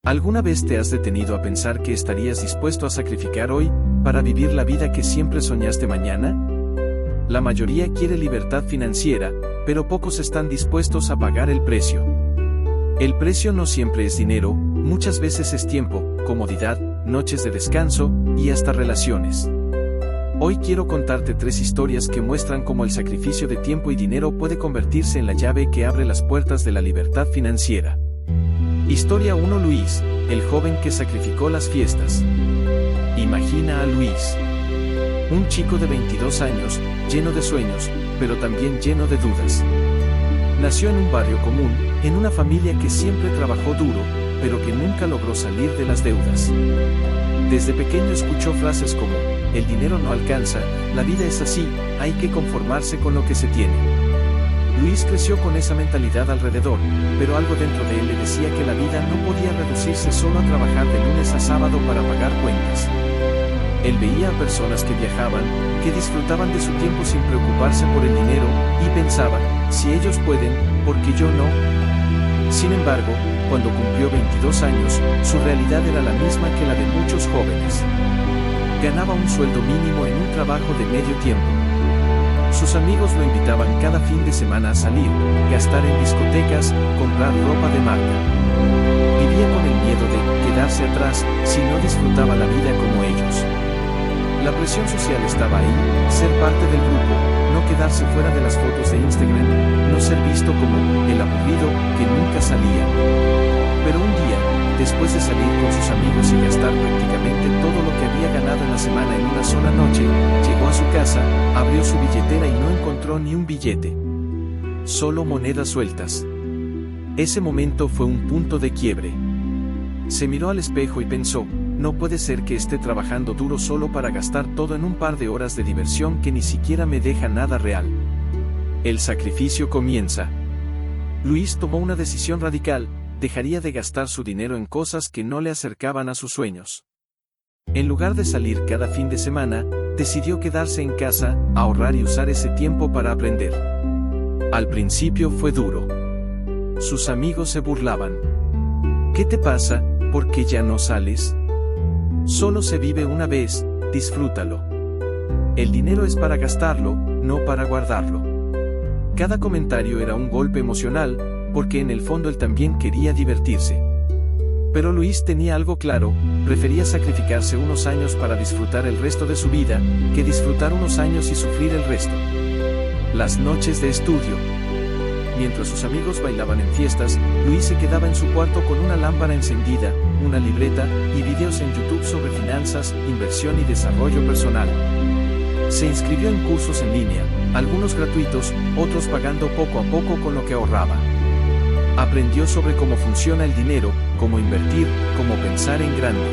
¿Alguna vez te has detenido a pensar qué estarías dispuesto a sacrificar hoy para vivir la vida que siempre soñaste mañana? La mayoría quiere libertad financiera, pero pocos están dispuestos a pagar el precio. El precio no siempre es dinero, muchas veces es tiempo, comodidad, noches de descanso y hasta relaciones. Hoy quiero contarte 3 historias que muestran cómo el sacrificio de tiempo y dinero puede convertirse en la llave que abre las puertas de la libertad financiera. Historia 1. Luis, el joven que sacrificó las fiestas. Imagina a Luis. Un chico de 22 años, lleno de sueños, pero también lleno de dudas. Nació en un barrio común, en una familia que siempre trabajó duro, pero que nunca logró salir de las deudas. Desde pequeño escuchó frases como, el dinero no alcanza, la vida es así, hay que conformarse con lo que se tiene. Luis creció con esa mentalidad alrededor, pero algo dentro de él le decía que la vida no podía reducirse solo a trabajar de lunes a sábado para pagar cuentas. Él veía a personas que viajaban, que disfrutaban de su tiempo sin preocuparse por el dinero, y pensaba, si ellos pueden, ¿por qué yo no? Sin embargo, cuando cumplió 22 años, su realidad era la misma que la de muchos jóvenes. Ganaba un sueldo mínimo en un trabajo de medio tiempo. Sus amigos lo invitaban cada fin de semana a salir, gastar en discotecas, comprar ropa de marca. Vivía con el miedo de quedarse atrás si no disfrutaba la vida como ellos. La presión social estaba ahí, ser parte del grupo, no quedarse fuera de las fotos de Instagram, no ser visto como el aburrido que nunca salía. Pero un día, después de salir con sus amigos y gastar prácticamente todo lo que había ganado en la semana en una sola noche, llegó a su casa, abrió su billetera y no encontró ni un billete. Solo monedas sueltas. Ese momento fue un punto de quiebre. Se miró al espejo y pensó, no puede ser que esté trabajando duro solo para gastar todo en un par de horas de diversión que ni siquiera me deja nada real. El sacrificio comienza. Luis tomó una decisión radical, dejaría de gastar su dinero en cosas que no le acercaban a sus sueños. En lugar de salir cada fin de semana, decidió quedarse en casa, ahorrar y usar ese tiempo para aprender. Al principio fue duro. Sus amigos se burlaban. ¿Qué te pasa? ¿Por qué ya no sales? Solo se vive una vez, disfrútalo. El dinero es para gastarlo, no para guardarlo. Cada comentario era un golpe emocional, porque en el fondo él también quería divertirse. Pero Luis tenía algo claro, prefería sacrificarse unos años para disfrutar el resto de su vida, que disfrutar unos años y sufrir el resto. Las noches de estudio. Mientras sus amigos bailaban en fiestas, Luis se quedaba en su cuarto con una lámpara encendida, una libreta, y videos en YouTube sobre finanzas, inversión y desarrollo personal. Se inscribió en cursos en línea, algunos gratuitos, otros pagando poco a poco con lo que ahorraba. Aprendió sobre cómo funciona el dinero, cómo invertir, cómo pensar en grande.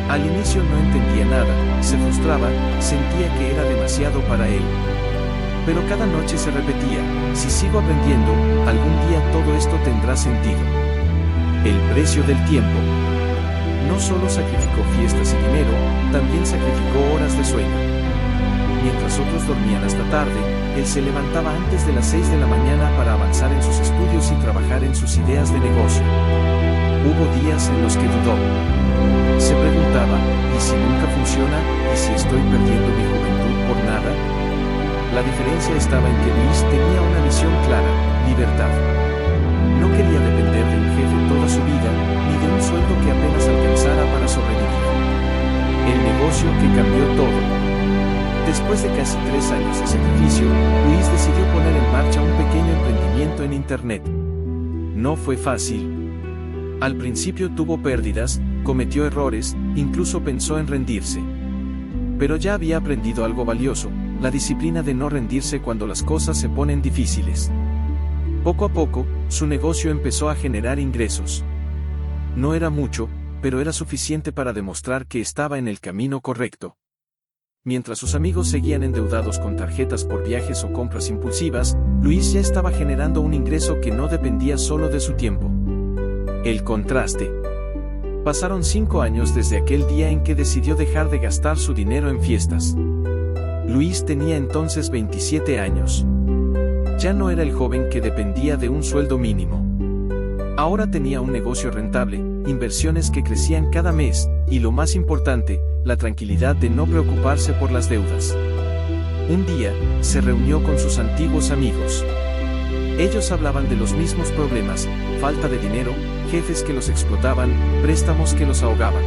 Al inicio no entendía nada, se frustraba, sentía que era demasiado para él. Pero cada noche se repetía, si sigo aprendiendo, algún día todo esto tendrá sentido. El precio del tiempo. No solo sacrificó fiestas y dinero, también sacrificó horas de sueño. Mientras otros dormían hasta tarde, él se levantaba antes de las 6 de la mañana para avanzar en sus estudios y trabajar en sus ideas de negocio. Hubo días en los que dudó. Se preguntaba, ¿y si nunca funciona? ¿Y si estoy perdiendo mi juventud por nada? La diferencia estaba en que Luis tenía una visión clara, libertad. No quería depender de un jefe toda su vida, ni de un sueldo que apenas alcanzara para sobrevivir. El negocio que cambió todo. Después de casi 3 años de sacrificio, Luis decidió poner en marcha un pequeño emprendimiento en Internet. No fue fácil. Al principio tuvo pérdidas, cometió errores, incluso pensó en rendirse. Pero ya había aprendido algo valioso, la disciplina de no rendirse cuando las cosas se ponen difíciles. Poco a poco, su negocio empezó a generar ingresos. No era mucho, pero era suficiente para demostrar que estaba en el camino correcto. Mientras sus amigos seguían endeudados con tarjetas por viajes o compras impulsivas, Luis ya estaba generando un ingreso que no dependía solo de su tiempo. El contraste. Pasaron 5 años desde aquel día en que decidió dejar de gastar su dinero en fiestas. Luis tenía entonces 27 años. Ya no era el joven que dependía de un sueldo mínimo. Ahora tenía un negocio rentable, inversiones que crecían cada mes, y lo más importante, la tranquilidad de no preocuparse por las deudas. Un día, se reunió con sus antiguos amigos. Ellos hablaban de los mismos problemas: falta de dinero, jefes que los explotaban, préstamos que los ahogaban.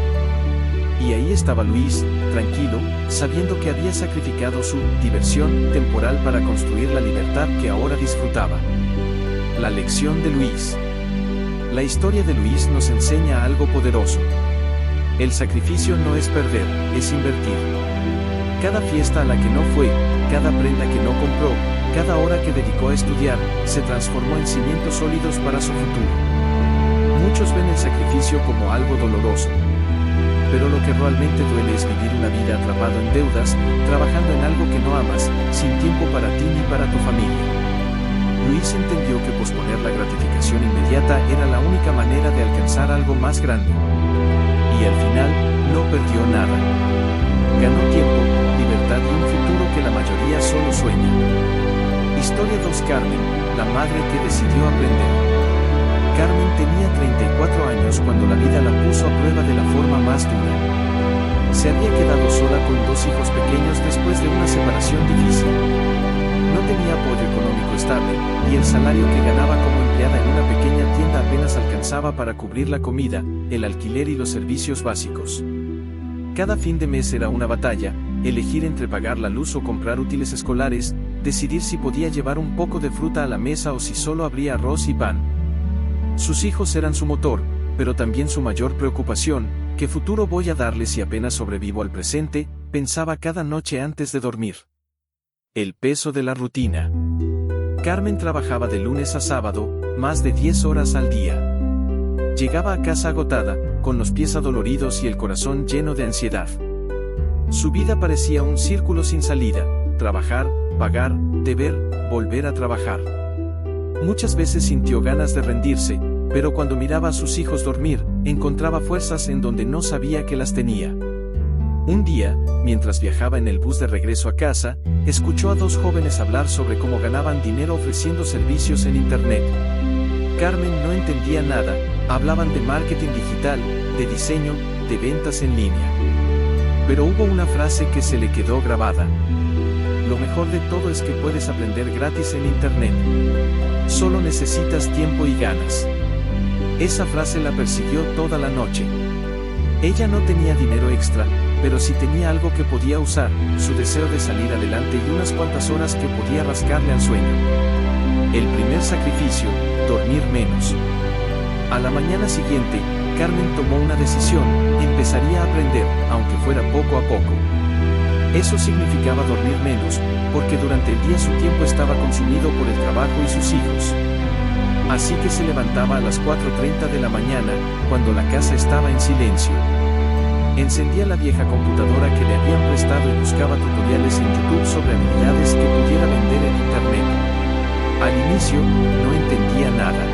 Y ahí estaba Luis, tranquilo, sabiendo que había sacrificado su diversión temporal para construir la libertad que ahora disfrutaba. La lección de Luis. La historia de Luis nos enseña algo poderoso. El sacrificio no es perder, es invertir. Cada fiesta a la que no fue, cada prenda que no compró, cada hora que dedicó a estudiar, se transformó en cimientos sólidos para su futuro. Muchos ven el sacrificio como algo doloroso. Pero lo que realmente duele es vivir una vida atrapado en deudas, trabajando en algo que no amas, sin tiempo para ti ni para tu familia. Luis entendió que posponer la gratificación inmediata era la única manera de alcanzar algo más grande. Y al final, no perdió nada. Ganó tiempo, libertad y un futuro que la mayoría solo sueña. Historia 2. Carmen, la madre que decidió aprender. Carmen tenía 34 años cuando la vida la puso a prueba de la forma más dura. Se había quedado sola con 2 hijos pequeños después de una separación difícil. No tenía apoyo económico estable, y el salario que ganaba como empleada en una pequeña tienda apenas alcanzaba para cubrir la comida, el alquiler y los servicios básicos. Cada fin de mes era una batalla: elegir entre pagar la luz o comprar útiles escolares, decidir si podía llevar un poco de fruta a la mesa o si solo habría arroz y pan. Sus hijos eran su motor, pero también su mayor preocupación: ¿qué futuro voy a darles si apenas sobrevivo al presente?, pensaba cada noche antes de dormir. El peso de la rutina. Carmen trabajaba de lunes a sábado, más de 10 horas al día. Llegaba a casa agotada, con los pies adoloridos y el corazón lleno de ansiedad. Su vida parecía un círculo sin salida: trabajar, pagar, deber, volver a trabajar. Muchas veces sintió ganas de rendirse, pero cuando miraba a sus hijos dormir, encontraba fuerzas en donde no sabía que las tenía. Un día, mientras viajaba en el bus de regreso a casa, escuchó a 2 jóvenes hablar sobre cómo ganaban dinero ofreciendo servicios en Internet. Carmen no entendía nada: hablaban de marketing digital, de diseño, de ventas en línea. Pero hubo una frase que se le quedó grabada: lo mejor de todo es que puedes aprender gratis en Internet. Solo necesitas tiempo y ganas. Esa frase la persiguió toda la noche. Ella no tenía dinero extra, pero sí tenía algo que podía usar: su deseo de salir adelante y unas cuantas horas que podía rascarle al sueño. El primer sacrificio: dormir menos. A la mañana siguiente, Carmen tomó una decisión: empezaría a aprender, aunque fuera poco a poco. Eso significaba dormir menos, porque durante el día su tiempo estaba consumido por el trabajo y sus hijos. Así que se levantaba a las 4:30 de la mañana, cuando la casa estaba en silencio. Encendía la vieja computadora que le habían prestado y buscaba tutoriales en YouTube sobre habilidades que pudiera vender en Internet. Al inicio, no entendía nada.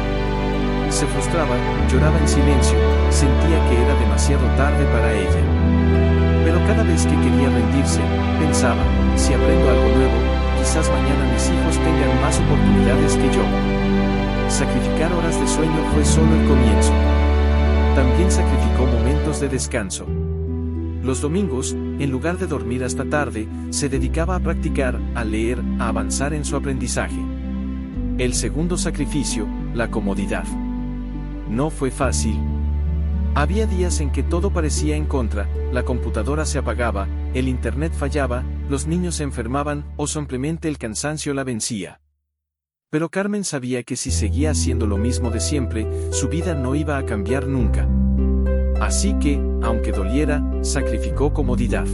Se frustraba, lloraba en silencio, sentía que era demasiado tarde para ella. Pero cada vez que quería rendirse, pensaba: si aprendo algo nuevo, quizás mañana mis hijos tengan más oportunidades que yo. Sacrificar horas de sueño fue solo el comienzo. También sacrificó momentos de descanso. Los domingos, en lugar de dormir hasta tarde, se dedicaba a practicar, a leer, a avanzar en su aprendizaje. El segundo sacrificio: la comodidad. No fue fácil. Había días en que todo parecía en contra: la computadora se apagaba, el internet fallaba, los niños se enfermaban, o simplemente el cansancio la vencía. Pero Carmen sabía que si seguía haciendo lo mismo de siempre, su vida no iba a cambiar nunca. Así que, aunque doliera, sacrificó comodidad.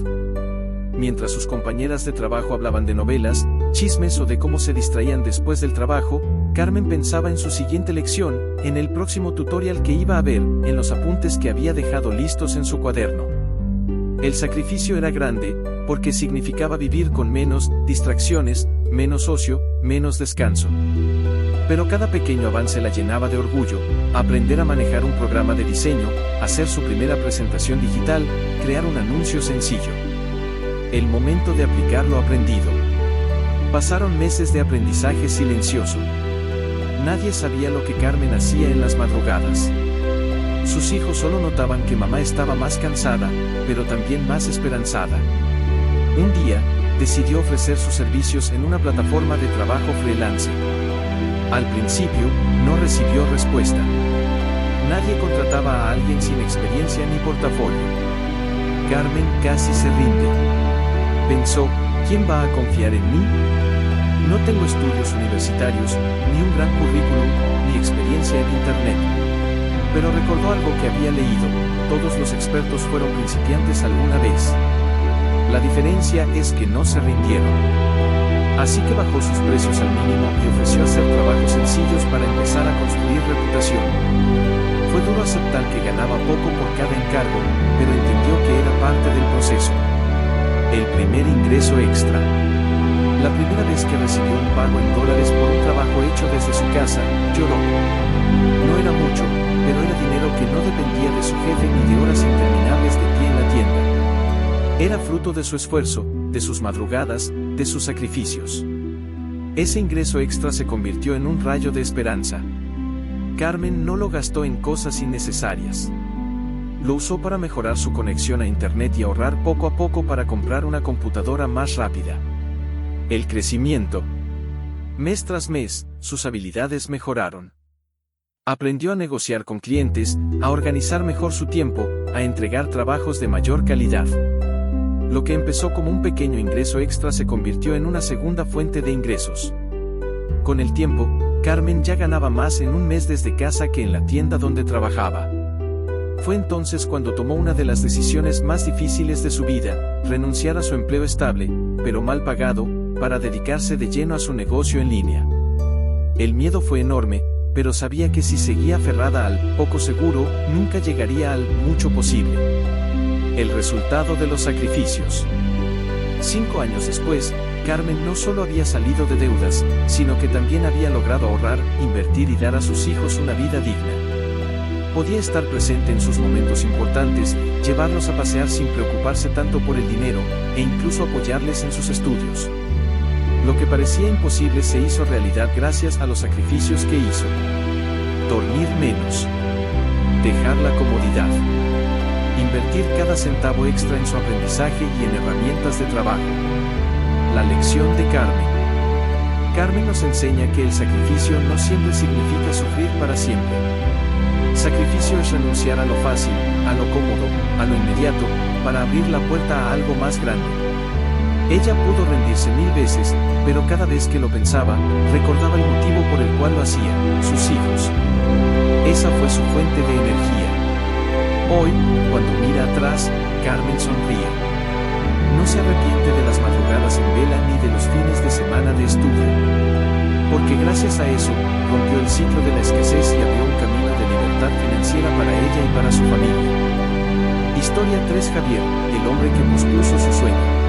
Mientras sus compañeras de trabajo hablaban de novelas, chismes o de cómo se distraían después del trabajo, Carmen pensaba en su siguiente lección, en el próximo tutorial que iba a ver, en los apuntes que había dejado listos en su cuaderno. El sacrificio era grande, porque significaba vivir con menos distracciones, menos ocio, menos descanso. Pero cada pequeño avance la llenaba de orgullo: aprender a manejar un programa de diseño, hacer su primera presentación digital, crear un anuncio sencillo. El momento de aplicar lo aprendido. Pasaron meses de aprendizaje silencioso. Nadie sabía lo que Carmen hacía en las madrugadas. Sus hijos solo notaban que mamá estaba más cansada, pero también más esperanzada. Un día, decidió ofrecer sus servicios en una plataforma de trabajo freelance. Al principio, no recibió respuesta. Nadie contrataba a alguien sin experiencia ni portafolio. Carmen casi se rinde. Pensó, ¿quién va a confiar en mí? No tengo estudios universitarios, ni un gran currículum, ni experiencia en Internet. Pero recordó algo que había leído: todos los expertos fueron principiantes alguna vez. La diferencia es que no se rindieron. Así que bajó sus precios al mínimo y ofreció hacer trabajos sencillos para empezar a construir reputación. Fue duro aceptar que ganaba poco por cada encargo, pero entendió que era parte del proceso. El primer ingreso extra. La primera vez que recibió un pago en dólares por un trabajo hecho desde su casa, lloró. No era mucho, pero era dinero que no dependía de su jefe ni de horas interminables de pie en la tienda. Era fruto de su esfuerzo, de sus madrugadas, de sus sacrificios. Ese ingreso extra se convirtió en un rayo de esperanza. Carmen no lo gastó en cosas innecesarias. Lo usó para mejorar su conexión a Internet y ahorrar poco a poco para comprar una computadora más rápida. El crecimiento. Mes tras mes, sus habilidades mejoraron. Aprendió a negociar con clientes, a organizar mejor su tiempo, a entregar trabajos de mayor calidad. Lo que empezó como un pequeño ingreso extra se convirtió en una segunda fuente de ingresos. Con el tiempo, Carmen ya ganaba más en un mes desde casa que en la tienda donde trabajaba. Fue entonces cuando tomó una de las decisiones más difíciles de su vida: renunciar a su empleo estable, pero mal pagado, para dedicarse de lleno a su negocio en línea. El miedo fue enorme, pero sabía que si seguía aferrada al poco seguro, nunca llegaría al mucho posible. El resultado de los sacrificios. 5 años después, Carmen no solo había salido de deudas, sino que también había logrado ahorrar, invertir y dar a sus hijos una vida digna. Podía estar presente en sus momentos importantes, llevarlos a pasear sin preocuparse tanto por el dinero, e incluso apoyarles en sus estudios. Lo que parecía imposible se hizo realidad gracias a los sacrificios que hizo. Dormir menos. Dejar la comodidad. Invertir cada centavo extra en su aprendizaje y en herramientas de trabajo. La lección de Carmen. Carmen nos enseña que el sacrificio no siempre significa sufrir para siempre. Sacrificio es renunciar a lo fácil, a lo cómodo, a lo inmediato, para abrir la puerta a algo más grande. Ella pudo rendirse 1000 veces, pero cada vez que lo pensaba, recordaba el motivo por el cual lo hacía: sus hijos. Esa fue su fuente de energía. Hoy, cuando mira atrás, Carmen sonríe. No se arrepiente de las madrugadas en vela ni de los fines de semana de estudio. Porque gracias a eso, rompió el ciclo de la escasez y abrió un camino de libertad financiera para ella y para su familia. Historia 3. Javier, el hombre que pospuso su sueño.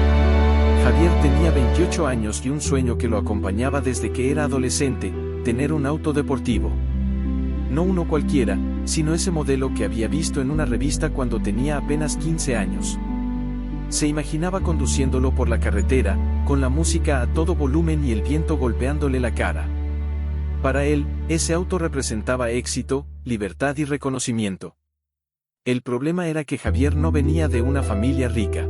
Javier tenía 28 años y un sueño que lo acompañaba desde que era adolescente: tener un auto deportivo. No uno cualquiera, sino ese modelo que había visto en una revista cuando tenía apenas 15 años. Se imaginaba conduciéndolo por la carretera, con la música a todo volumen y el viento golpeándole la cara. Para él, ese auto representaba éxito, libertad y reconocimiento. El problema era que Javier no venía de una familia rica.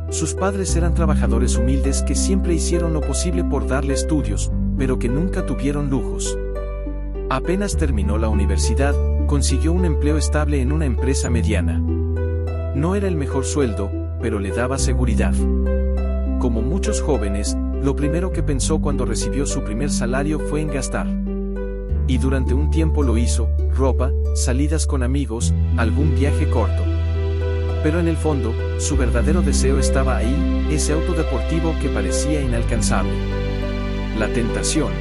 Sus padres eran trabajadores humildes que siempre hicieron lo posible por darle estudios, pero que nunca tuvieron lujos. Apenas terminó la universidad, consiguió un empleo estable en una empresa mediana. No era el mejor sueldo, pero le daba seguridad. Como muchos jóvenes, lo primero que pensó cuando recibió su primer salario fue en gastar. Y durante un tiempo lo hizo: ropa, salidas con amigos, algún viaje corto. Pero en el fondo, su verdadero deseo estaba ahí, ese auto deportivo que parecía inalcanzable. La tentación.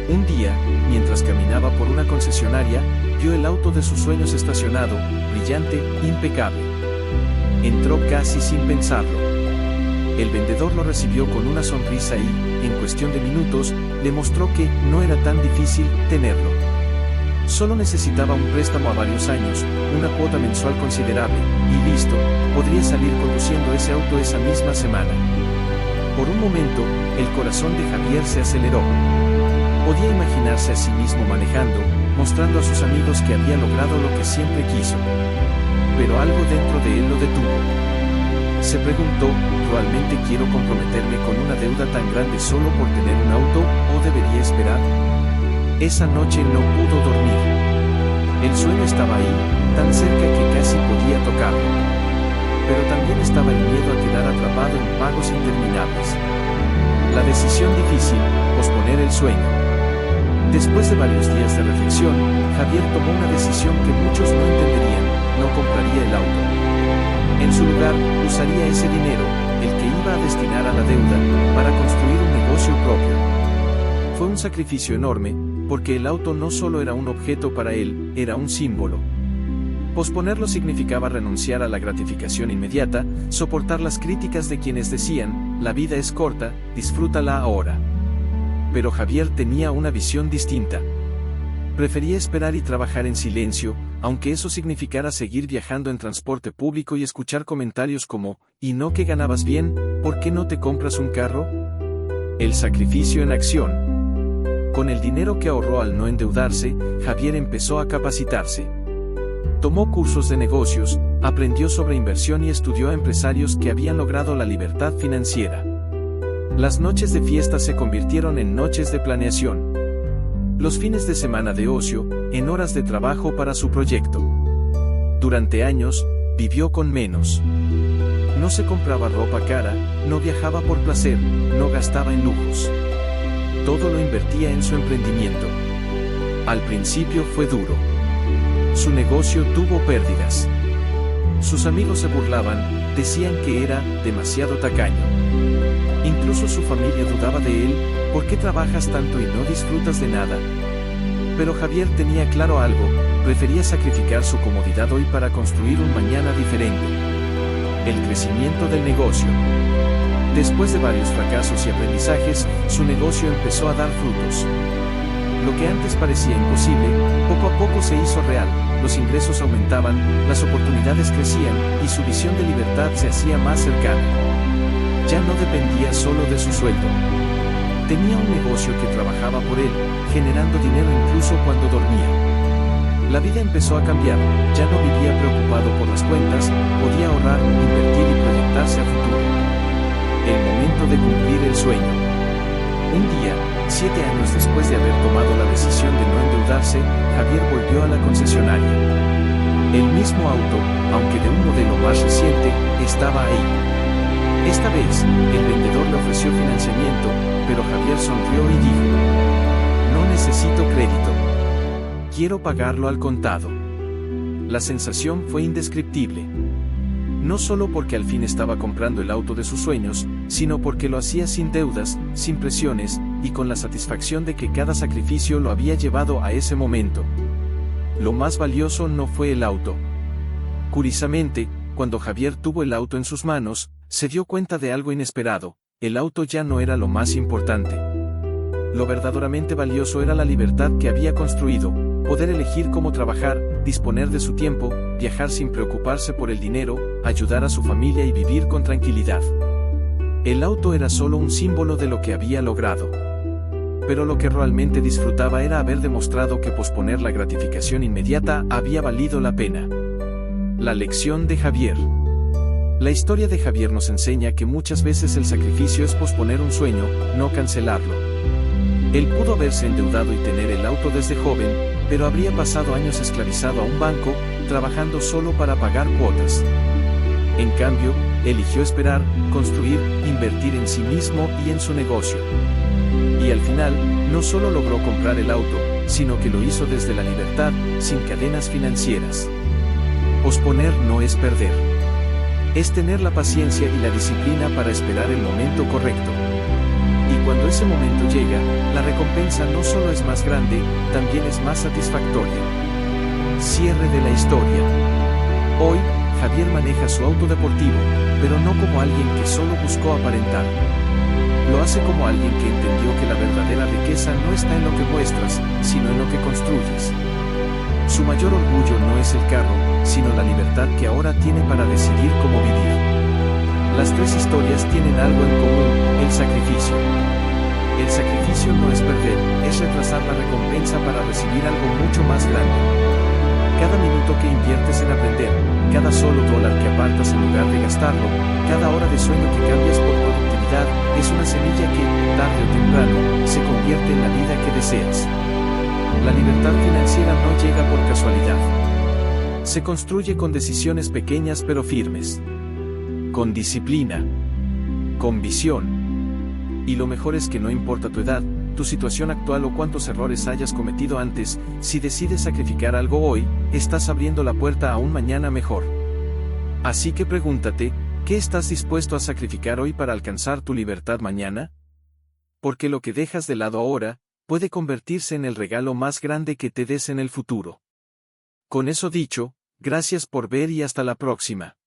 Un día, mientras caminaba por una concesionaria, vio el auto de sus sueños estacionado, brillante, impecable. Entró casi sin pensarlo. El vendedor lo recibió con una sonrisa y, en cuestión de minutos, le mostró que no era tan difícil tenerlo. Solo necesitaba un préstamo a varios años, una cuota mensual considerable, y listo, podría salir conduciendo ese auto esa misma semana. Por un momento, el corazón de Javier se aceleró. Podía imaginarse a sí mismo manejando, mostrando a sus amigos que había logrado lo que siempre quiso. Pero algo dentro de él lo detuvo. Se preguntó, ¿realmente quiero comprometerme con una deuda tan grande solo por tener un auto, o debería esperar? Esa noche no pudo dormir. El sueño estaba ahí, tan cerca que casi podía tocarlo. Pero también estaba el miedo a quedar atrapado en pagos interminables. La decisión difícil, posponer el sueño. Después de varios días de reflexión, Javier tomó una decisión que muchos no entenderían: no compraría el auto. En su lugar, usaría ese dinero, el que iba a destinar a la deuda, para construir un negocio propio. Fue un sacrificio enorme, porque el auto no solo era un objeto para él, era un símbolo. Posponerlo significaba renunciar a la gratificación inmediata, soportar las críticas de quienes decían, la vida es corta, disfrútala ahora. Pero Javier tenía una visión distinta. Prefería esperar y trabajar en silencio, aunque eso significara seguir viajando en transporte público y escuchar comentarios como, ¿y no que ganabas bien? ¿Por qué no te compras un carro? El sacrificio en acción. Con el dinero que ahorró al no endeudarse, Javier empezó a capacitarse. Tomó cursos de negocios, aprendió sobre inversión y estudió a empresarios que habían logrado la libertad financiera. Las noches de fiesta se convirtieron en noches de planeación. Los fines de semana de ocio, en horas de trabajo para su proyecto. Durante años, vivió con menos. No se compraba ropa cara, no viajaba por placer, no gastaba en lujos. Todo lo invertía en su emprendimiento. Al principio fue duro. Su negocio tuvo pérdidas. Sus amigos se burlaban, decían que era demasiado tacaño. Incluso su familia dudaba de él: ¿por qué trabajas tanto y no disfrutas de nada? Pero Javier tenía claro algo: prefería sacrificar su comodidad hoy para construir un mañana diferente. El crecimiento del negocio. Después de varios fracasos y aprendizajes, su negocio empezó a dar frutos. Lo que antes parecía imposible, poco a poco se hizo real. Los ingresos aumentaban, las oportunidades crecían, y su visión de libertad se hacía más cercana. Ya no dependía solo de su sueldo. Tenía un negocio que trabajaba por él, generando dinero incluso cuando dormía. La vida empezó a cambiar, ya no vivía preocupado por las cuentas, podía ahorrar, invertir y proyectarse a futuro. El momento de cumplir el sueño. Un día, 7 años después de haber tomado la decisión de no endeudarse, Javier volvió a la concesionaria. El mismo auto, aunque de un modelo más reciente, estaba ahí. Esta vez, el vendedor le ofreció financiamiento, pero Javier sonrió y dijo: no necesito crédito. Quiero pagarlo al contado. La sensación fue indescriptible. No solo porque al fin estaba comprando el auto de sus sueños, sino porque lo hacía sin deudas, sin presiones, y con la satisfacción de que cada sacrificio lo había llevado a ese momento. Lo más valioso no fue el auto. Curiosamente, cuando Javier tuvo el auto en sus manos, se dio cuenta de algo inesperado: el auto ya no era lo más importante. Lo verdaderamente valioso era la libertad que había construido: poder elegir cómo trabajar, disponer de su tiempo, viajar sin preocuparse por el dinero, ayudar a su familia y vivir con tranquilidad. El auto era solo un símbolo de lo que había logrado. Pero lo que realmente disfrutaba era haber demostrado que posponer la gratificación inmediata había valido la pena. La lección de Javier. La historia de Javier nos enseña que muchas veces el sacrificio es posponer un sueño, no cancelarlo. Él pudo haberse endeudado y tener el auto desde joven, pero habría pasado años esclavizado a un banco, trabajando solo para pagar cuotas. En cambio, eligió esperar, construir, invertir en sí mismo y en su negocio. Y al final, no solo logró comprar el auto, sino que lo hizo desde la libertad, sin cadenas financieras. Posponer no es perder. Es tener la paciencia y la disciplina para esperar el momento correcto. Y cuando ese momento llega, la recompensa no solo es más grande, también es más satisfactoria. Cierre de la historia. Hoy, Javier maneja su auto deportivo, pero no como alguien que solo buscó aparentar. Lo hace como alguien que entendió que la verdadera riqueza no está en lo que muestras, sino en lo que construyes. Su mayor orgullo no es el carro, sino la libertad que ahora tiene para decidir cómo vivir. Las tres historias tienen algo en común: el sacrificio. El sacrificio no es perder, es retrasar la recompensa para recibir algo mucho más grande. Cada minuto que inviertes en aprender, cada solo dólar que apartas en lugar de gastarlo, cada hora de sueño que cambias por productividad, es una semilla que, tarde o temprano, se convierte en la vida que deseas. La libertad financiera no llega por casualidad. Se construye con decisiones pequeñas pero firmes. Con disciplina. Con visión. Y lo mejor es que no importa tu edad, tu situación actual o cuántos errores hayas cometido antes, si decides sacrificar algo hoy, estás abriendo la puerta a un mañana mejor. Así que pregúntate, ¿qué estás dispuesto a sacrificar hoy para alcanzar tu libertad mañana? Porque lo que dejas de lado ahora, puede convertirse en el regalo más grande que te des en el futuro. Con eso dicho, gracias por ver y hasta la próxima.